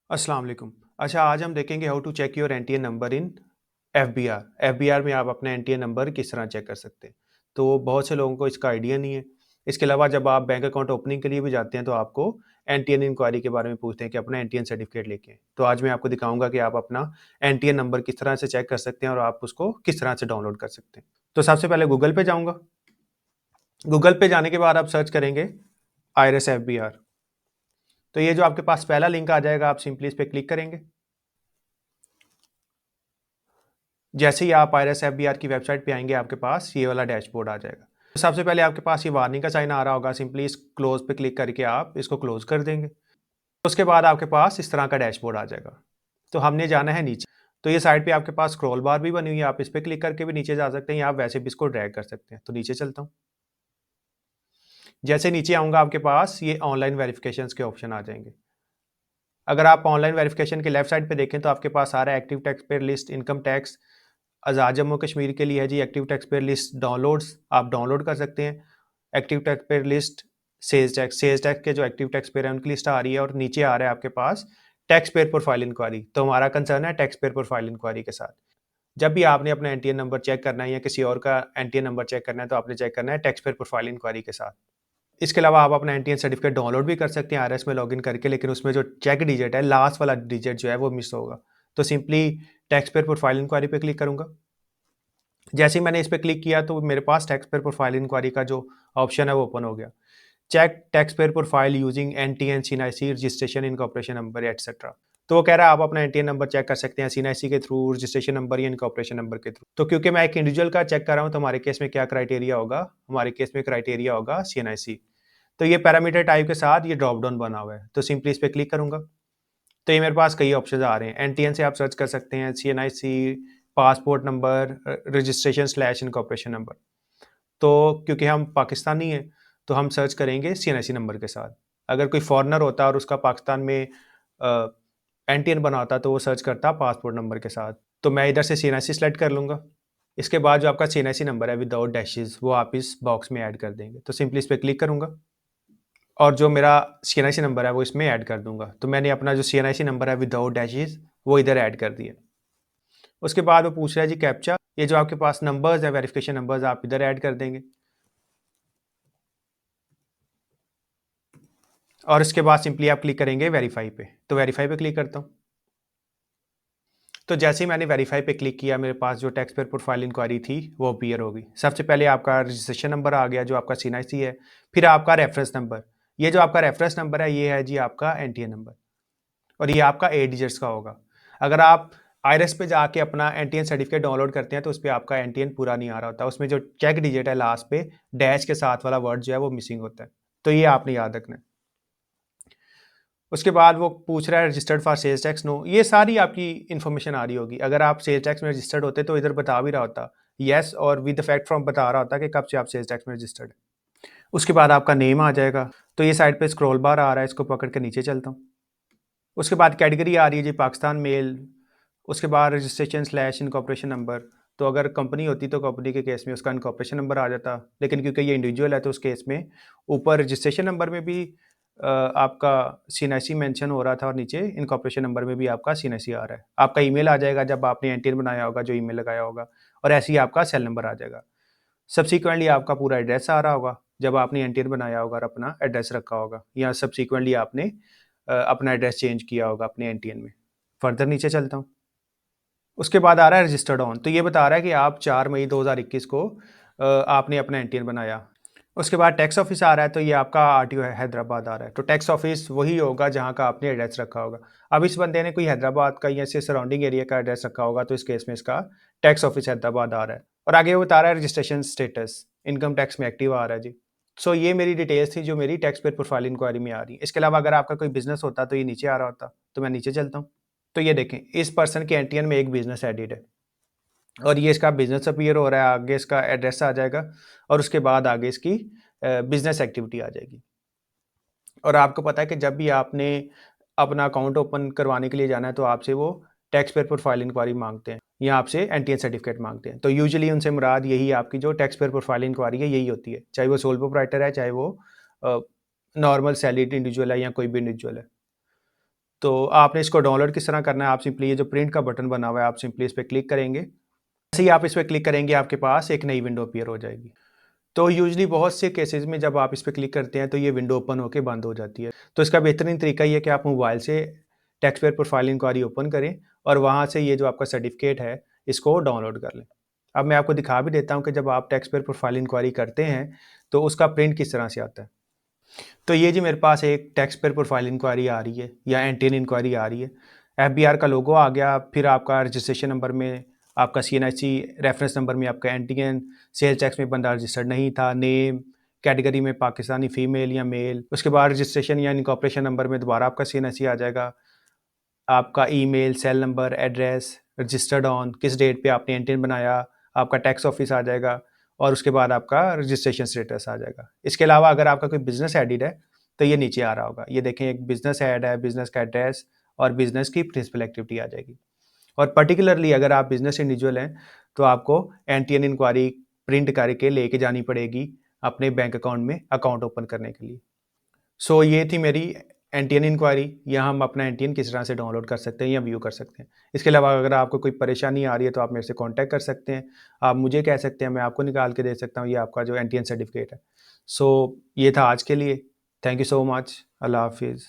अस्सलाम वालेकुम। अच्छा, आज हम देखेंगे how to check your NTN number in FBR. FBR में आप अपना एनटीएन नंबर किस तरह चेक कर सकते हैं। तो बहुत से लोगों को इसका आइडिया नहीं है। इसके अलावा जब आप बैंक अकाउंट ओपनिंग के लिए भी जाते हैं तो आपको एनटीएन इंक्वायरी के बारे में पूछते हैं कि अपना एनटीएन सर्टिफिकेट लेके आएं। तो आज मैं आपको दिखाऊंगा कि आप अपना एनटीएन नंबर किस तरह से चेक कर सकते हैं और आप उसको किस तरह से डाउनलोड कर सकते हैं। तो सबसे पहले गूगल पे जाऊंगा। गूगल पे जाने के बाद आप सर्च करेंगे आईआरएस एफबीआर। तो ये जो आपके पास पहला लिंक आ जाएगा, आप सिंपली इस पर क्लिक करेंगे। जैसे ही आप आईआरएस एफबीआर की वेबसाइट पे आएंगे, आपके पास ये वाला डैशबोर्ड आ जाएगा। तो सबसे पहले आपके पास ये वार्निंग का साइन आ रहा होगा, सिंपली इस क्लोज पे क्लिक करके आप इसको क्लोज कर देंगे। उसके बाद आपके पास इस तरह का डैशबोर्ड आ जाएगा। तो हमने जाना है नीचे। तो ये साइड पे आपके पास स्क्रॉल बार भी बनी हुई है, आप इस पर क्लिक करके भी नीचे जा सकते हैं या आप वैसे भी इसको ड्रैग कर सकते हैं। तो नीचे चलता हूँ। जैसे नीचे आऊँगा, आपके पास ये ऑनलाइन वेरिफिकेशन के ऑप्शन आ जाएंगे। अगर आप ऑनलाइन वेरिफिकेशन के लेफ्ट साइड पे देखें तो आपके पास सारा active tax payer list, income tax Azad Jammu Kashmir के लिए है जी active tax payer list downloads, आप डाउनलोड कर सकते हैं। Active tax payer list sales tax के जो एक्टिव टैक्स पेयर है उनकी लिस्ट आ रही है और नीचे आ रहा है आपके पास टैक्स पेयर प्रोफाइल इंक्वायरी। तो हमारा कंसर्न है टैक्स पेयर प्रोफाइल इंक्वायरी के साथ। जब भी आपने अपना एनटीएन नंबर चेक करना है या किसी और का एनटीएन नंबर चेक करना है तो आपने चेक करना है टैक्स पेयर प्रोफाइल इंक्वायरी के साथ। इसके अलावा आप अपना एनटीएन सर्टिफिकेट डाउनलोड भी कर सकते हैं आरएस में लॉगिन करके, लेकिन उसमें जो चेक डिजिट है, लास्ट वाला डिजिट जो है वो मिस होगा। तो simply tax payer profile inquiry पे क्लिक करूंगा। जैसे ही मैंने इस पे क्लिक किया तो मेरे पास टैक्स पेयर प्रोफाइल इंक्वायरी का जो ऑप्शन है वो ओपन हो गया। Check tax payer profile using NTN CNIC registration incorporation number etcetera. तो वो कह रहा है आप अपना एनटीएन नंबर चेक कर सकते हैं सीएनआईसी के थ्रू, रजिस्ट्रेशन नंबर या इनकॉर्पोरेशन नंबर के थ्रू। तो क्योंकि मैं एक इंडिविजुअल का चेक कर रहा हूँ तो हमारे केस में क्या क्राइटेरिया होगा, हमारे केस में क्राइटेरिया होगा सीएनआईसी। तो ये पैरामीटर टाइप के साथ ये ड्रॉप डाउन बना हुआ है, तो सिंपली इस पर क्लिक करूंगा। तो ये मेरे पास कई ऑप्शन आ रहे हैं। एनटीएन से आप सर्च कर सकते हैं, CNIC, passport number, registration slash incorporation number. तो क्योंकि हम पाकिस्तानी हैं तो हम सर्च करेंगे सीएनआईसी नंबर के साथ। अगर कोई फॉरेनर होता और उसका पाकिस्तान में एनटीएन बना होता तो वो सर्च करता पासपोर्ट नंबर के साथ। तो मैं इधर से सीएनआईसी सेलेक्ट कर लूँगा। इसके बाद जो आपका सीएनआईसी नंबर है विदाउट डैशेस वो आप इस बॉक्स में ऐड कर देंगे। तो सिंपली इस पर क्लिक करूँगा और जो मेरा सीएनआईसी नंबर है वो इसमें ऐड कर दूंगा। तो मैंने अपना जो सीएनआईसी नंबर है विदाउट डैशेस वो इधर ऐड कर दिया। उसके बाद वो पूछ रहा है जी कैप्चा, ये जो आपके पास नंबर्स है वेरिफिकेशन नंबर्स आप इधर ऐड कर देंगे। और इसके बाद सिंपली आप क्लिक करेंगे वेरीफाई पे। तो वेरीफाई पे क्लिक करता हूँ। तो जैसे ही मैंने वेरीफाई पे क्लिक किया, मेरे पास जो टैक्स पेयर प्रोफाइल इंक्वायरी थी वो अपीयर होगी। सबसे पहले आपका रजिस्ट्रेशन नंबर आ गया जो आपका सीएनआईसी है, फिर आपका रेफरेंस नंबर। ये जो आपका रेफरेंस नंबर है ये है जी आपका एनटीएन नंबर और ये आपका 8 डिजिट्स का होगा। अगर आप आईआरएस पे जाके अपना एनटीएन सर्टिफिकेट डाउनलोड करते हैं तो उस पर आपका एनटीएन पूरा नहीं आ रहा होता, उसमें जो चेक डिजिट है लास्ट पे डैश के साथ वाला वर्ड जो है वो मिसिंग होता है। तो ये आपने याद रखना है। उसके बाद वो पूछ रहा है registered for sales tax, no. ये सारी आपकी इन्फॉर्मेशन आ रही होगी। अगर आप सेल्स टैक्स में रजिस्टर्ड होते तो इधर बता भी रहा होता येस, और विद इफेक्ट फ्रॉम बता रहा होता कि कब से आप सेल्स टैक्स में रजिस्टर्ड है। उसके बाद आपका नेम आ जाएगा। तो ये साइड पे स्क्रॉल बार आ रहा है, इसको पकड़ के नीचे चलता हूँ। उसके बाद कैटेगरी आ रही है जी पाकिस्तान मेल। उसके बाद रजिस्ट्रेशन स्लैश इनकॉर्पोरेशन नंबर। तो अगर कंपनी होती तो कंपनी के केस में उसका इनकॉर्पोरेशन नंबर आ जाता, लेकिन क्योंकि ये इंडिविजुअल है तो उस केस में ऊपर रजिस्ट्रेशन नंबर में भी आपका सीएनआईसी मेंशन हो रहा था और नीचे इनकॉर्पोरेशन नंबर में भी आपका सीएनआईसी आ रहा है। आपका ईमेल आ जाएगा जब आपने एनटीएन बनाया होगा, जो ईमेल लगाया होगा, और ऐसे ही आपका सेल नंबर आ जाएगा। सब्सिक्वेंटली आपका पूरा एड्रेस आ रहा होगा जब आपने एनटीएन बनाया होगा और अपना एड्रेस रखा होगा, या सब्सिक्वेंटली आपने अपना एड्रेस चेंज किया होगा अपने एनटीएन में। फर्दर नीचे चलता हूँ। उसके बाद आ रहा है रजिस्टर्ड ऑन। तो ये बता रहा है कि आप 4 मई 2021 को आपने अपना एनटीएन बनाया। उसके बाद टैक्स ऑफिस आ रहा है, तो ये आपका आरटीओ हैदराबाद आ रहा है। तो टैक्स ऑफिस वही होगा जहाँ का आपने एड्रेस रखा होगा। अब इस बंदे ने कोई हैदराबाद का या इससे सराउंडिंग एरिया का एड्रेस रखा होगा तो इस केस में इसका टैक्स ऑफिस हैदराबाद आ रहा है। और आगे वो बता रहा है रजिस्ट्रेशन स्टेटस, इनकम टैक्स में एक्टिव आ रहा है जी। सो ये मेरी डिटेल्स थी जो मेरी टैक्स पेयर प्रोफाइल इंक्वायरी में आ रही है। इसके अलावा अगर आपका कोई बिजनेस होता तो ये नीचे आ रहा होता। तो मैं नीचे चलता हूँ। तो ये देखें, इस पर्सन के एनटीएन में एक बिजनेस एडिड है और ये इसका बिजनेस अपीयर हो रहा है। आगे इसका एड्रेस आ जाएगा और उसके बाद आगे इसकी बिजनेस एक्टिविटी आ जाएगी। और आपको पता है कि जब भी आपने अपना अकाउंट ओपन करवाने के लिए जाना है तो आपसे वो टैक्स पेयर प्रोफाइल इंक्वायरी मांगते हैं या आपसे एनटीएन सर्टिफिकेट मांगते हैं। तो यूजुअली उनसे मुराद यही आपकी जो टैक्स पेयर प्रोफाइल इंक्वायरी है यही होती है, चाहे वो सोल प्रोप्राइटर है, चाहे वो नॉर्मल सैलरीड इंडिविजुअल है या कोई भी इंडिविजुअल है। तो आपने इसको डाउनलोड किस तरह करना है, आप सिंपली ये जो प्रिंट का बटन बना हुआ है, आप सिंपली इस पे क्लिक करेंगे। जैसे ही आप इस पे क्लिक करेंगे, आपके पास एक नई विंडो अपीयर हो जाएगी। तो यूजुअली बहुत से केसेज़ में जब आप इस पे क्लिक करते हैं, तो ये विंडो ओपन होके बंद हो जाती है। तो इसका बेहतरीन तरीका ये है कि आप मोबाइल से tax payer profile inquiry open करें और वहाँ से ये जो आपका सर्टिफिकेट है, इसको डाउनलोड कर लें। अब मैं आपको दिखा भी देता हूँ कि जब आप टैक्स पेयर प्रोफाइल इंक्वायरी करते हैं, तो उसका प्रिंट किस तरह से आता है। तो ये जी मेरे पास एक टैक्स पेयर प्रोफाइल इंक्वायरी आ रही है या एनटीएन इंक्वायरी आ रही है। एफबीआर का लोगो आ गया, फिर आपका रजिस्ट्रेशन नंबर में आपका सीएनआईसी, रेफरेंस नंबर में आपका एनटीएन, सेल्स टैक्स में बंदा रजिस्टर्ड नहीं था, नेम, कैटेगरी में पाकिस्तानी फीमेल या मेल। उसके बाद रजिस्ट्रेशन या इनकॉर्पोरेशन नंबर में दोबारा आपका सीएनआईसी आ जाएगा, आपका email, cell number, address, registered on, किस डेट पे आपने एनटीएन बनाया, आपका टैक्स ऑफिस आ जाएगा और उसके बाद आपका रजिस्ट्रेशन स्टेटस आ जाएगा। इसके अलावा अगर आपका कोई बिज़नेस एडिड है, तो ये नीचे आ रहा होगा। ये देखें, एक बिज़नेस ऐड है, बिज़नेस का एड्रेस और बिज़नेस की प्रिंसिपल एक्टिविटी आ जाएगी। और पर्टिकुलरली अगर आप बिज़नेस इंडिविजुअल हैं, तो आपको एनटीएन इंक्वायरी प्रिंट करके लेके जानी पड़ेगी अपने बैंक अकाउंट में अकाउंट ओपन करने के लिए। सो ये थी मेरी एनटीएन इंक्वायरी, या हम अपना एनटीएन किस तरह से डाउनलोड कर सकते हैं या व्यू कर सकते हैं। इसके अलावा अगर आपको कोई परेशानी आ रही है, तो आप मेरे से कॉन्टैक्ट कर सकते हैं। आप मुझे कह सकते हैं, मैं आपको निकाल के दे सकता हूँ ये आपका जो एनटीएन सर्टिफिकेट है। सो ये था आज के लिए। Thank you so much. अल्लाह हाफ़िज़।